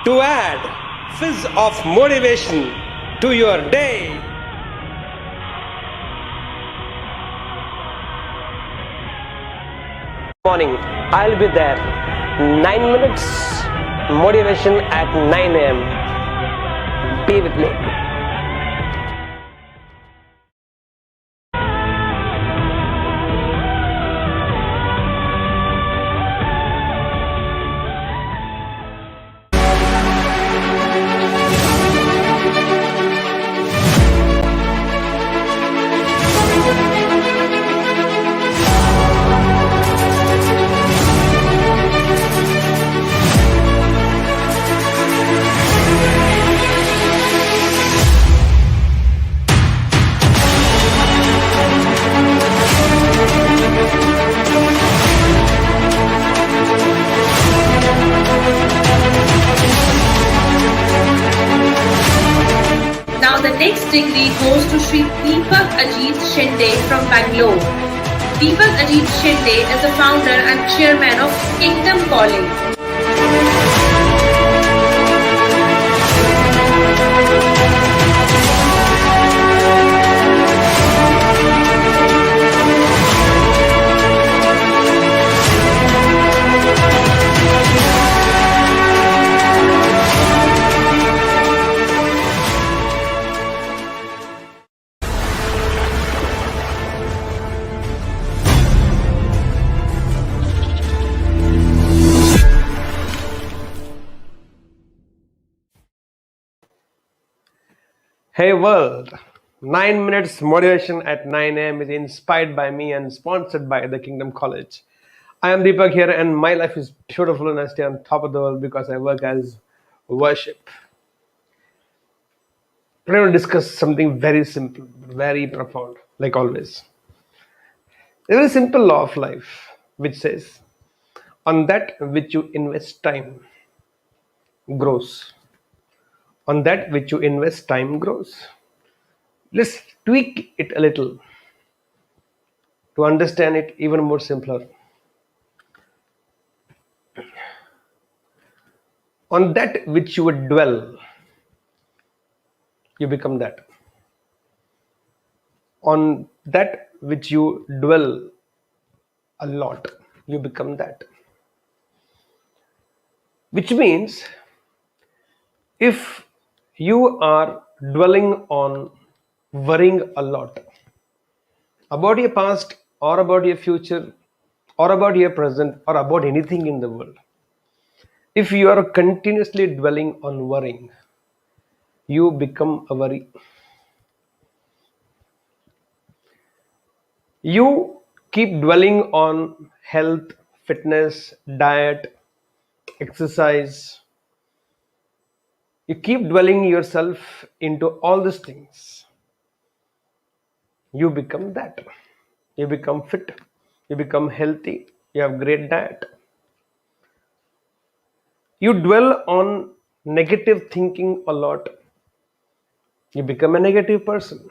to add fizz of motivation to your day. Morning, I'll be there. 9 minutes motivation at 9 a.m. Be with me. Now the next degree goes to Sri Deepak Shinde from Bangalore. Deepak Shinde is the founder and chairman of Kingdom College. Hey world, 9 minutes motivation at 9 a.m. is inspired by me and sponsored by the Kingdom College. I am Deepak here and my life is beautiful and I stay on top of the world because I work as worship. Today we'll discuss something very simple, very profound, like always. A very simple law of life which says, on that which you invest time grows. On that which you invest time grows. Let's tweak it a little to understand it even more simpler. On that which you would dwell, you become that. On that which you dwell a lot, you become that. Which means if you are dwelling on worrying a lot about your past or about your future or about your present or about anything in the world, if you are continuously dwelling on worrying, you become a worry. You keep dwelling on health, fitness, diet, exercise. You keep dwelling yourself into all these things. You become that. You become fit. You become healthy. You have great diet. You dwell on negative thinking a lot. You become a negative person.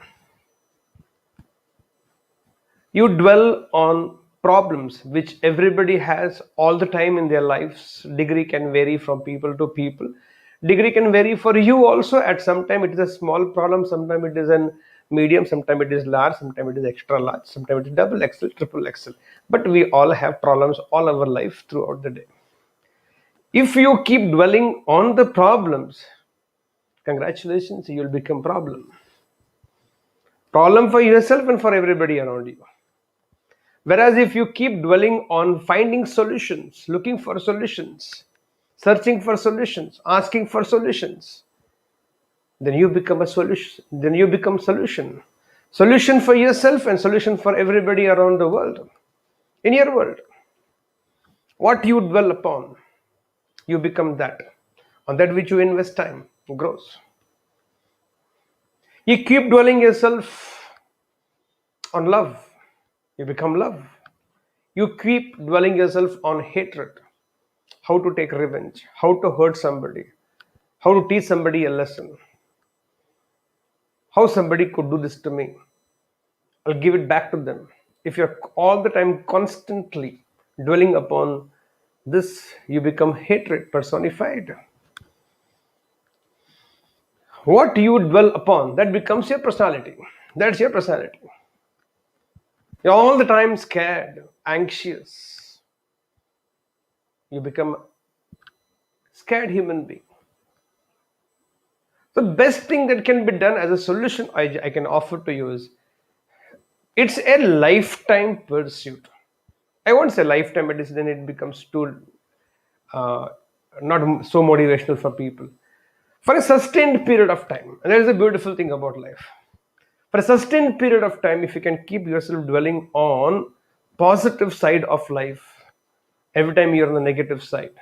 You dwell on problems which everybody has all the time in their lives. Degree can vary from people to people. Degree can vary for you also. At some time it is a small problem, sometimes it is a medium, sometimes it is large, sometimes it is extra large, sometimes it is double XL, triple XL. But we all have problems all our life throughout the day. If you keep dwelling on the problems, congratulations, you will become problem for yourself and for everybody around you. Whereas if you keep dwelling on finding solutions, looking for solutions, searching for solutions, asking for solutions, then you become a solution. Then you become solution. Solution for yourself and solution for everybody around the world. In your world, what you dwell upon, you become that. On that which you invest time grows. You keep dwelling yourself on love, you become love. You keep dwelling yourself on hatred, how to take revenge, how to hurt somebody, how to teach somebody a lesson, how somebody could do this to me, I'll give it back to them. If you're all the time constantly dwelling upon this, you become hatred personified. What you dwell upon, that becomes your personality. That's your personality. You're all the time scared, anxious. You become a scared human being. The best thing that can be done as a solution I can offer to you is, it's a lifetime pursuit. I won't say lifetime, but then it becomes too uh, not so motivational for people. For a sustained period of time, and that is a beautiful thing about life. For a sustained period of time, if you can keep yourself dwelling on positive side of life, every time you're on the negative side,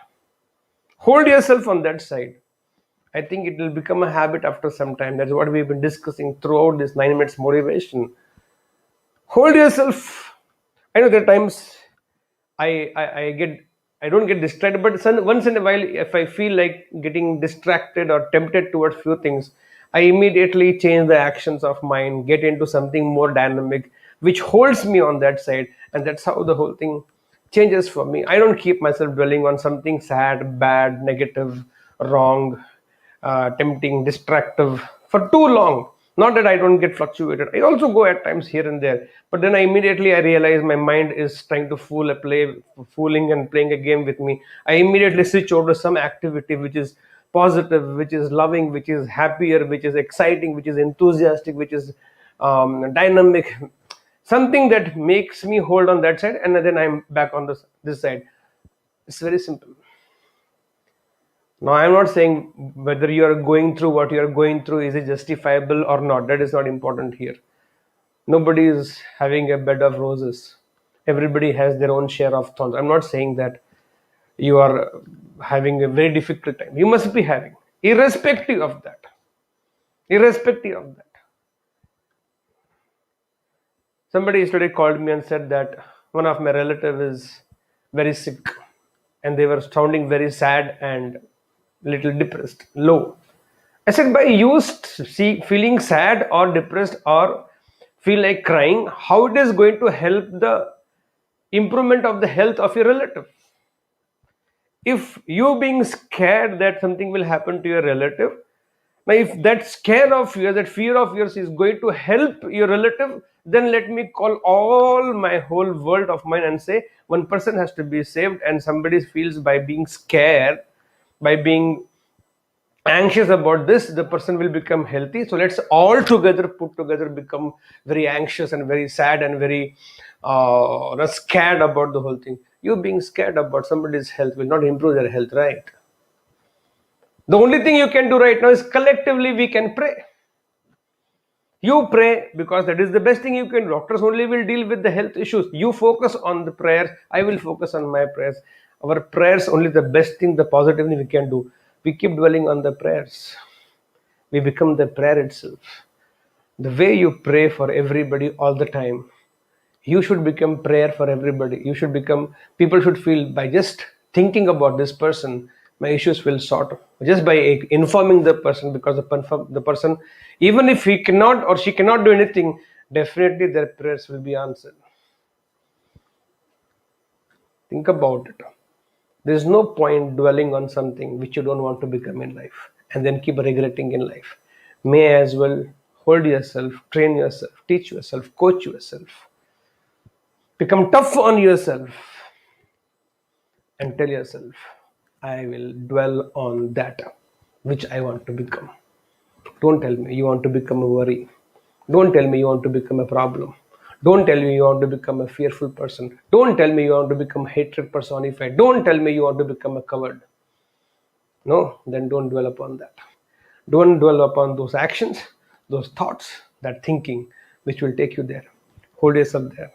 hold yourself on that side. I think it will become a habit after some time. That's what we've been discussing throughout this 9 minutes motivation. Hold yourself. I know there are times I don't get distracted, but once in a while, if I feel like getting distracted or tempted towards few things, I immediately change the actions of mine, get into something more dynamic, which holds me on that side, and that's how the whole thing changes for me. I don't keep myself dwelling on something sad, bad, negative, wrong, tempting, distractive for too long. Not that I don't get fluctuated. I also go at times here and there, but then I realize my mind is trying to fooling and playing a game with me. I immediately switch over to some activity which is positive, which is loving, which is happier, which is exciting, which is enthusiastic, which is dynamic. Something that makes me hold on that side, and then I'm back on this side. It's very simple. Now, I'm not saying whether you are going through what you are going through is it justifiable or not. That is not important here. Nobody is having a bed of roses. Everybody has their own share of thorns. I'm not saying that you are having a very difficult time. You must be having, irrespective of that. Irrespective of that. Somebody yesterday called me and said that one of my relative is very sick, and they were sounding very sad and little depressed, low. I said, by you feeling sad or depressed or feel like crying, how it is going to help the improvement of the health of your relative? If you being scared that something will happen to your relative, now if that scare of yours, that fear of yours is going to help your relative, then let me call all my whole world of mine and say one person has to be saved, and somebody feels by being scared, by being anxious about this, the person will become healthy. So let's all together put together become very anxious and very sad and very scared about the whole thing. You being scared about somebody's health will not improve their health, right? The only thing you can do right now is collectively we can pray. You pray because that is the best thing you can do. Doctors only will deal with the health issues. You focus on the prayers. I will focus on my prayers. Our prayers only the best thing, the positive thing we can do. We keep dwelling on the prayers. We become the prayer itself. The way you pray for everybody all the time, you should become prayer for everybody. You should become, people should feel by just thinking about this person, my issues will sort just by informing the person, because the person, even if he cannot or she cannot do anything, definitely their prayers will be answered. Think about it. There's no point dwelling on something which you don't want to become in life and then keep regretting in life. May as well hold yourself, train yourself, teach yourself, coach yourself, become tough on yourself, and tell yourself, I will dwell on that which I want to become. Don't tell me you want to become a worry. Don't tell me you want to become a problem. Don't tell me you want to become a fearful person. Don't tell me you want to become hatred personified. Don't tell me you want to become a coward. No, then don't dwell upon that. Don't dwell upon those actions, those thoughts, that thinking which will take you there. Hold yourself there,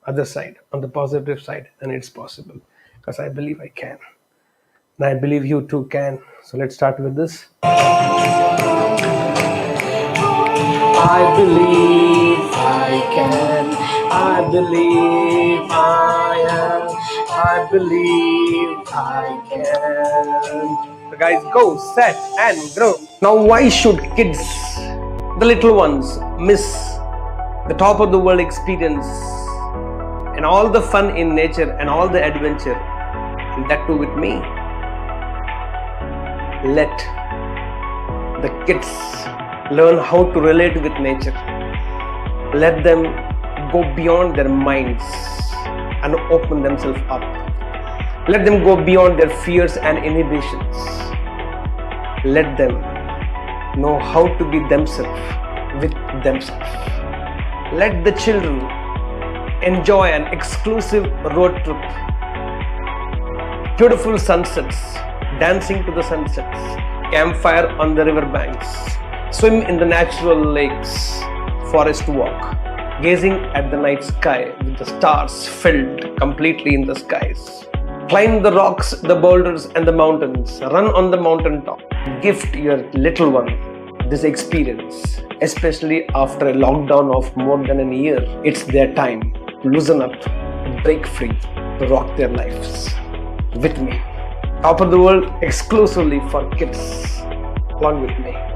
other side, on the positive side, and it's possible. Because I believe I can. And I believe you too can. So let's start with this. I believe I can. I believe I am. I believe I can. So guys, go, set, and grow. Now, why should kids, the little ones, miss the top of the world experience and all the fun in nature and all the adventure, and that too with me? Let the kids learn how to relate with nature. Let them go beyond their minds and open themselves up. Let them go beyond their fears and inhibitions. Let them know how to be themselves with themselves. Let the children enjoy an exclusive road trip. Beautiful sunsets, dancing to the sunsets, campfire on the river banks, swim in the natural lakes, forest walk, gazing at the night sky with the stars filled completely in the skies. Climb the rocks, the boulders and the mountains, run on the mountain top. Gift your little one this experience, especially after a lockdown of more than a year. It's their time to loosen up, to break free, to rock their lives. With me, Top of the World exclusively for kids, along with me.